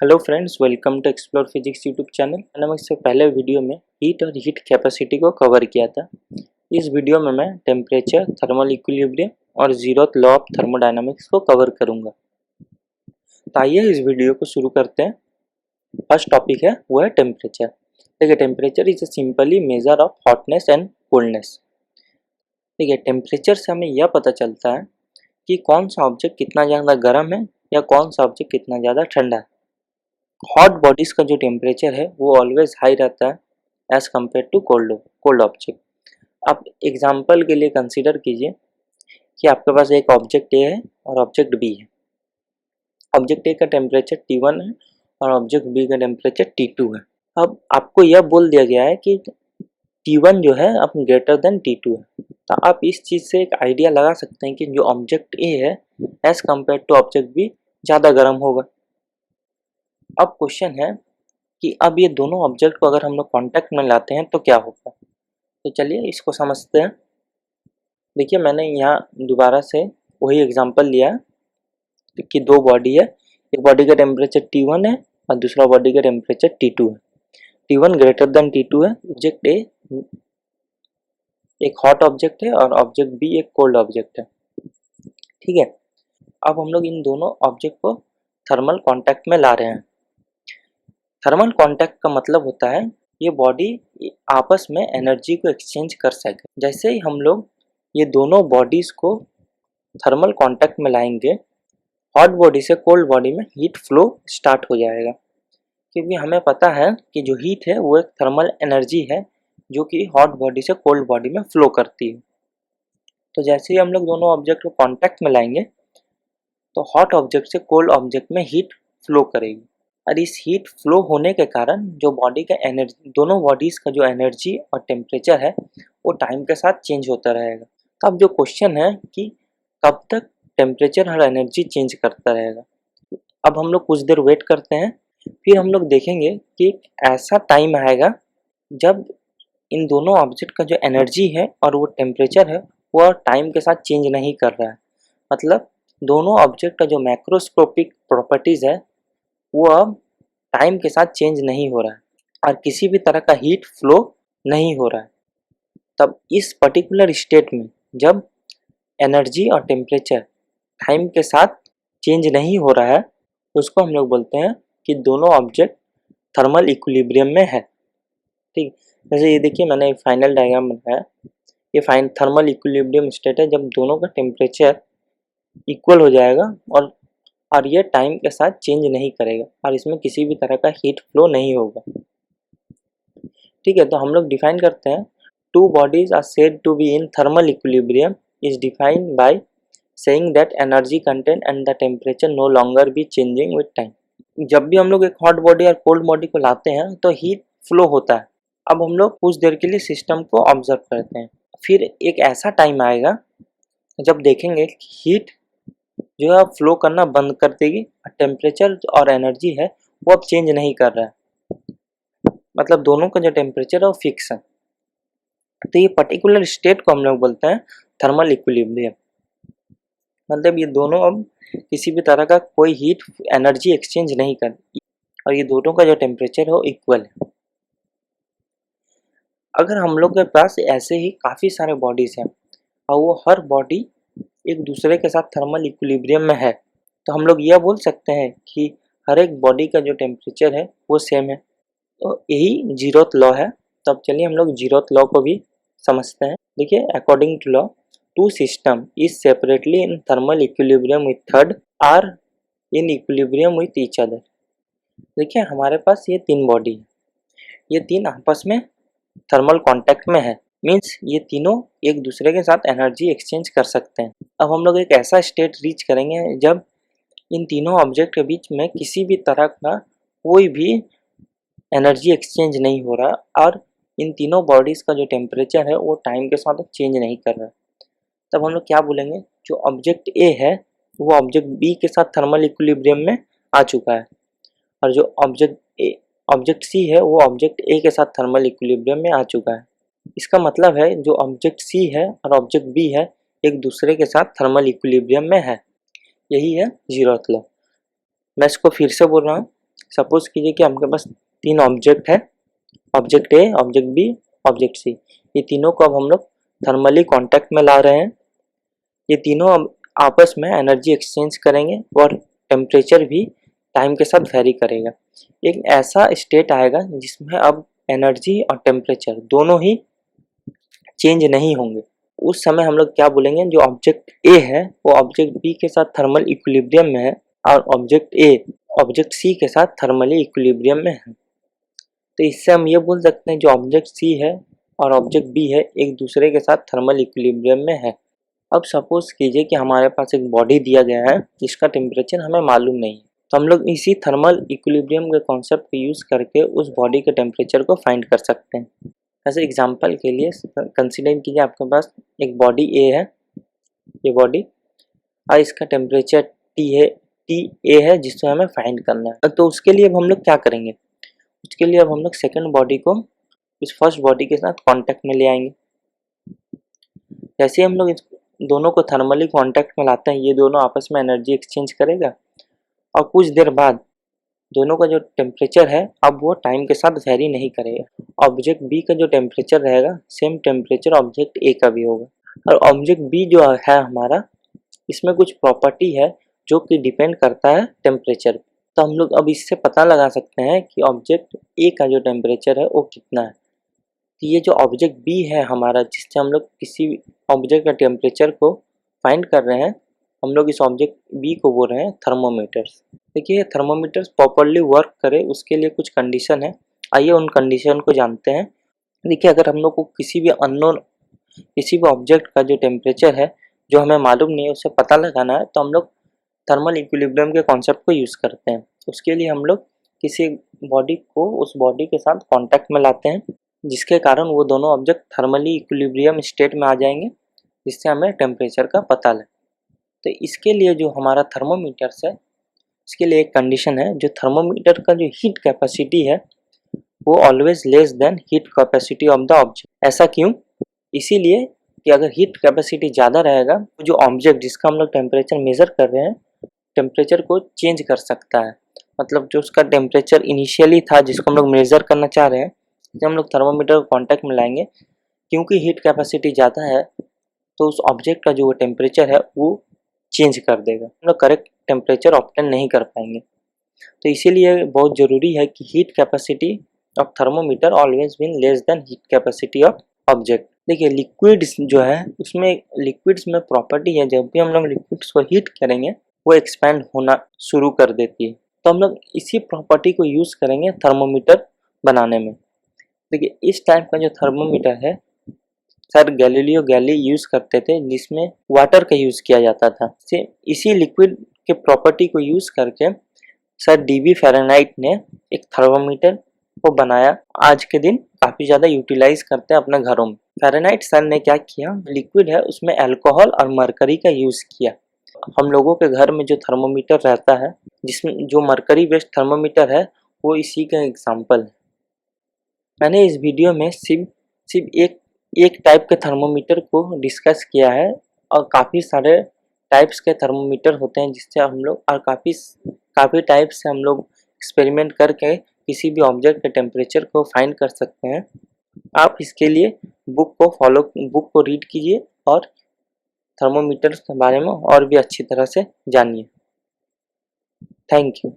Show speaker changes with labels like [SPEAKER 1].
[SPEAKER 1] Hello friends, welcome to explore physics YouTube channel. मैंने इससे पहले वीडियो में हीट और हीट कैपेसिटी को कवर किया था। इस वीडियो में मैं टेम्परेचर, थर्मल इक्विलिब्रियम और जीरोथ लॉ ऑफ थर्मोडायनामिक्स को कवर करूंगा। तो आइए इस वीडियो को शुरू करते हैं। फर्स्ट टॉपिक है वो है टेम्परेचर। देखिए, temperature is a simply measure of hotness and coldness. देखिए, टेम्परेचर से हमें यह पता चलता है कि कौन सा ऑब्जेक्ट कितना ज़्यादा गर्म है या कौन सा ऑब्जेक्ट कितना ज़्यादा ठंडा है। हॉट बॉडीज का जो टेम्परेचर है वो ऑलवेज हाई रहता है as compare to cold object. आप एग्जाम्पल के लिए कंसीडर कीजिए कि आपके पास एक ऑब्जेक्ट ए है और ऑब्जेक्ट बी है। ऑब्जेक्ट ए का टेम्परेचर T1 है और ऑब्जेक्ट बी का टेम्परेचर T2 है। अब आपको यह बोल दिया गया है कि T1 जो है अब ग्रेटर देन T2 है। तो आप इस चीज़ से एक आइडिया लगा सकते हैं कि जो ऑब्जेक्ट ए है as compare to object B ज़्यादा गर्म होगा। अब क्वेश्चन है कि अब ये दोनों ऑब्जेक्ट को अगर हम लोग कांटेक्ट में लाते हैं तो क्या होगा। तो चलिए इसको समझते हैं। देखिए, मैंने यहाँ दोबारा से वही एग्जांपल लिया है कि दो बॉडी है, एक बॉडी का टेम्परेचर T1 है और दूसरा बॉडी का टेम्परेचर T2 है। T1 ग्रेटर देन T2 है। ऑब्जेक्ट ए एक हॉट ऑब्जेक्ट है और ऑब्जेक्ट बी एक कोल्ड ऑब्जेक्ट है। ठीक है, अब हम लोग इन दोनों ऑब्जेक्ट को थर्मल कॉन्टैक्ट में ला रहे हैं। थर्मल कॉन्टैक्ट का मतलब होता है ये बॉडी आपस में एनर्जी को एक्सचेंज कर सके। जैसे ही हम लोग ये दोनों बॉडीज को थर्मल कॉन्टैक्ट में लाएंगे, हॉट बॉडी से कोल्ड बॉडी में हीट फ्लो स्टार्ट हो जाएगा, क्योंकि हमें पता है कि जो हीट है वो एक थर्मल एनर्जी है जो कि हॉट बॉडी से कोल्ड बॉडी में फ्लो करती है। तो जैसे ही हम लोग दोनों ऑब्जेक्ट को कॉन्टैक्ट में लाएंगे तो हॉट ऑब्जेक्ट से कोल्ड ऑब्जेक्ट में हीट फ्लो करेगी और इस हीट फ्लो होने के कारण जो बॉडी का एनर्जी, दोनों बॉडीज का जो एनर्जी और टेम्परेचर है वो टाइम के साथ चेंज होता रहेगा। तो अब जो क्वेश्चन है कि कब तक टेम्परेचर और एनर्जी चेंज करता रहेगा। अब हम लोग कुछ देर वेट करते हैं, फिर हम लोग देखेंगे कि एक ऐसा टाइम आएगा जब इन दोनों ऑब्जेक्ट का जो एनर्जी है और वो टेम्परेचर है वो टाइम के साथ चेंज नहीं कर रहा है। मतलब दोनों ऑब्जेक्ट का जो मैक्रोस्कोपिक प्रॉपर्टीज है वो अब टाइम के साथ चेंज नहीं हो रहा है और किसी भी तरह का हीट फ्लो नहीं हो रहा है। तब इस पर्टिकुलर स्टेट में जब एनर्जी और टेम्परेचर टाइम के साथ चेंज नहीं हो रहा है तो उसको हम लोग बोलते हैं कि दोनों ऑब्जेक्ट थर्मल इक्विलिब्रियम में है। ठीक, जैसे ये देखिए मैंने फाइनल डायग्राम बनाया। ये थर्मल इक्विलिब्रियम स्टेट है जब दोनों का टेम्परेचर इक्वल हो जाएगा और ये टाइम के साथ चेंज नहीं करेगा और इसमें किसी भी तरह का हीट फ्लो नहीं होगा। ठीक है, तो हम लोग डिफाइन करते हैं two bodies are said to be in thermal equilibrium is defined by saying that energy content and the temperature no longer be changing with time. जब भी हम लोग एक हॉट बॉडी और कोल्ड बॉडी को लाते हैं तो हीट फ्लो होता है। अब हम लोग कुछ देर के लिए सिस्टम को ऑब्जर्व करते हैं, फिर एक ऐसा टाइम आएगा जब देखेंगे हीट जो है फ्लो करना बंद कर देगी, टेम्परेचर और एनर्जी है वो अब चेंज नहीं कर रहा है। मतलब दोनों का जो टेम्परेचर है वो फिक्स है। तो ये पर्टिकुलर स्टेट को हम लोग बोलते हैं थर्मल इक्विलिब्रियम। मतलब ये दोनों अब किसी भी तरह का कोई हीट एनर्जी एक्सचेंज नहीं कर और ये दोनों का जो टेम्परेचर है वो इक्वल है। अगर हम लोग के पास ऐसे ही काफ़ी सारे बॉडीज हैं और वो हर बॉडी एक दूसरे के साथ थर्मल इक्विलिब्रियम में है तो हम लोग यह बोल सकते हैं कि हर एक बॉडी का जो टेम्परेचर है वो सेम है। तो यही जीरोथ लॉ है। तो अब चलिए हम लोग जीरोथ लॉ को भी समझते हैं। देखिए, according to law two system is separately in thermal equilibrium with third are in equilibrium with each other. देखिए, हमारे पास ये तीन बॉडी है, ये तीन आपस में थर्मल कॉन्टैक्ट में है। मीन्स ये तीनों एक दूसरे के साथ एनर्जी एक्सचेंज कर सकते हैं। अब हम लोग एक ऐसा स्टेट रीच करेंगे जब इन तीनों ऑब्जेक्ट के बीच में किसी भी तरह का कोई भी एनर्जी एक्सचेंज नहीं हो रहा और इन तीनों बॉडीज़ का जो टेम्परेचर है वो टाइम के साथ चेंज नहीं कर रहा। तब हम लोग क्या बोलेंगे, जो ऑब्जेक्ट ए है वो ऑब्जेक्ट बी के साथ थर्मल इक्विलिब्रियम में आ चुका है और जो ऑब्जेक्ट सी है वो ऑब्जेक्ट ए के साथ थर्मल इक्विलिब्रियम में आ चुका है। इसका मतलब है जो ऑब्जेक्ट सी है और ऑब्जेक्ट बी है एक दूसरे के साथ थर्मल इक्विलिब्रियम में है। यही है जीरोथ लॉ। मैं इसको फिर से बोल रहा हूँ सपोज कीजिए कि आपके पास 3 ऑब्जेक्ट है, object A, object B, object C. ये तीनों को अब हम लोग थर्मली कांटेक्ट में ला रहे हैं। ये तीनों अब आपस में एनर्जी एक्सचेंज करेंगे और टेम्परेचर भी टाइम के साथ वेरी करेगा। एक ऐसा स्टेट आएगा जिसमें अब एनर्जी और टेम्परेचर दोनों ही चेंज नहीं होंगे। उस समय हम लोग क्या बोलेंगे, जो ऑब्जेक्ट ए है वो ऑब्जेक्ट बी के साथ थर्मल इक्विलिब्रियम में है और ऑब्जेक्ट ए ऑब्जेक्ट सी के साथ थर्मली इक्विलिब्रियम में है। तो इससे हम ये बोल सकते हैं जो ऑब्जेक्ट सी है और ऑब्जेक्ट बी है एक दूसरे के साथ थर्मल इक्विलिब्रियम में है। अब सपोज कीजिए कि हमारे पास एक बॉडी दिया गया है जिसका टेम्परेचर हमें मालूम नहीं है, तो हम लोग इसी थर्मल इक्विलिब्रियम के कॉन्सेप्ट को यूज़ करके उस बॉडी के टेम्परेचर को फाइंड कर सकते हैं। ऐसे एग्जांपल के लिए कंसीडर कीजिए आपके पास एक बॉडी ए है, ये बॉडी, और इसका टेम्परेचर टी ए है जिसको हमें फाइंड करना है। तो उसके लिए अब हम लोग क्या करेंगे, उसके लिए अब हम लोग सेकेंड बॉडी को इस फर्स्ट बॉडी के साथ कांटेक्ट में ले आएंगे। जैसे हम लोग इस दोनों को थर्मली कांटेक्ट में लाते हैं, ये दोनों आपस में एनर्जी एक्सचेंज करेगा और कुछ देर बाद दोनों का जो टेम्परेचर है अब वो टाइम के साथ वेरी नहीं करेगा। ऑब्जेक्ट बी का जो टेम्परेचर रहेगा सेम टेम्परेचर ऑब्जेक्ट ए का भी होगा। और ऑब्जेक्ट बी जो है हमारा, इसमें कुछ प्रॉपर्टी है जो कि डिपेंड करता है टेम्परेचर पे। तो हम लोग अब इससे पता लगा सकते हैं कि ऑब्जेक्ट ए का जो टेम्परेचर है वो कितना है। तो ये जो ऑब्जेक्ट बी है हमारा, जिससे हम लोग किसी ऑब्जेक्ट का टेम्परेचर को फाइंड कर रहे हैं, हम लोग इस ऑब्जेक्ट बी को बोल रहे हैं थर्मोमीटर्स। देखिए थर्मोमीटर्स प्रॉपरली वर्क करे उसके लिए कुछ कंडीशन है, आइए उन कंडीशन को जानते हैं। देखिए अगर हम लोग को किसी भी अननोन किसी भी ऑब्जेक्ट का जो टेम्परेचर है जो हमें मालूम नहीं है उससे पता लगाना है, तो हम लोग थर्मल इक्विलिब्रियम के कॉन्सेप्ट को यूज़ करते हैं। उसके लिए हम लोग किसी बॉडी को उस बॉडी के साथ कॉन्टैक्ट में लाते हैं, जिसके कारण वो दोनों ऑब्जेक्ट थर्मली इक्विलिब्रियम स्टेट में आ जाएंगे, जिससे हमें टेम्परेचर का पता लगे। तो इसके लिए जो हमारा थर्मोमीटर्स है, इसके लिए एक कंडीशन है, जो थर्मोमीटर का जो हीट कैपेसिटी है वो always less than heat capacity of the object. ऐसा क्यों? इसीलिए कि अगर हीट कैपेसिटी ज़्यादा रहेगा तो जो ऑब्जेक्ट जिसका हम लोग टेम्परेचर मेज़र कर रहे हैं टेम्परेचर को चेंज कर सकता है। मतलब जो उसका टेम्परेचर इनिशियली था जिसको हम लोग मेज़र करना चाह रहे हैं, जब हम लोग थर्मोमीटर को कॉन्टैक्ट में लाएंगे, क्योंकि हीट कैपेसिटी ज़्यादा है तो उस ऑब्जेक्ट का जो टेम्परेचर है वो चेंज कर देगा, हम लोग करेक्ट टेम्परेचर ऑब्टेन नहीं कर पाएंगे। तो इसीलिए बहुत ज़रूरी है कि heat capacity of thermometer always been less than heat capacity of object. देखिए लिक्विड्स जो है उसमें लिक्विड्स में प्रॉपर्टी है, जब भी हम लोग लिक्विड्स को हीट करेंगे वो एक्सपैंड होना शुरू कर देती है। तो हम लोग इसी प्रॉपर्टी को यूज़ करेंगे थर्मोमीटर बनाने में। देखिए इस टाइप का जो थर्मोमीटर है सर गैलीलियो गैली यूज़ करते थे, जिसमें वाटर का यूज़ किया जाता था। इसी लिक्विड के प्रॉपर्टी को यूज़ करके सर डीबी फ़ारेनहाइट ने एक थर्मोमीटर को बनाया। आज के दिन काफ़ी ज़्यादा यूटिलाइज करते हैं अपने घरों में। फ़ारेनहाइट सर ने क्या किया, लिक्विड है उसमें अल्कोहल और मरकरी का यूज़ किया। हम लोगों के घर में जो थर्मोमीटर रहता है, जिसमें जो मरकरी बेस्ड थर्मोमीटर है, वो इसी का एग्जाम्पल है। मैंने इस वीडियो में सिर्फ एक टाइप के थर्मोमीटर को डिस्कस किया है, और काफ़ी सारे टाइप्स के थर्मोमीटर होते हैं जिससे हम लोग, और काफ़ी टाइप से हम लोग एक्सपेरिमेंट करके किसी भी ऑब्जेक्ट के टेम्परेचर को फाइंड कर सकते हैं। आप इसके लिए बुक को रीड कीजिए और थर्मोमीटर के बारे में और भी अच्छी तरह से जानिए। Thank you.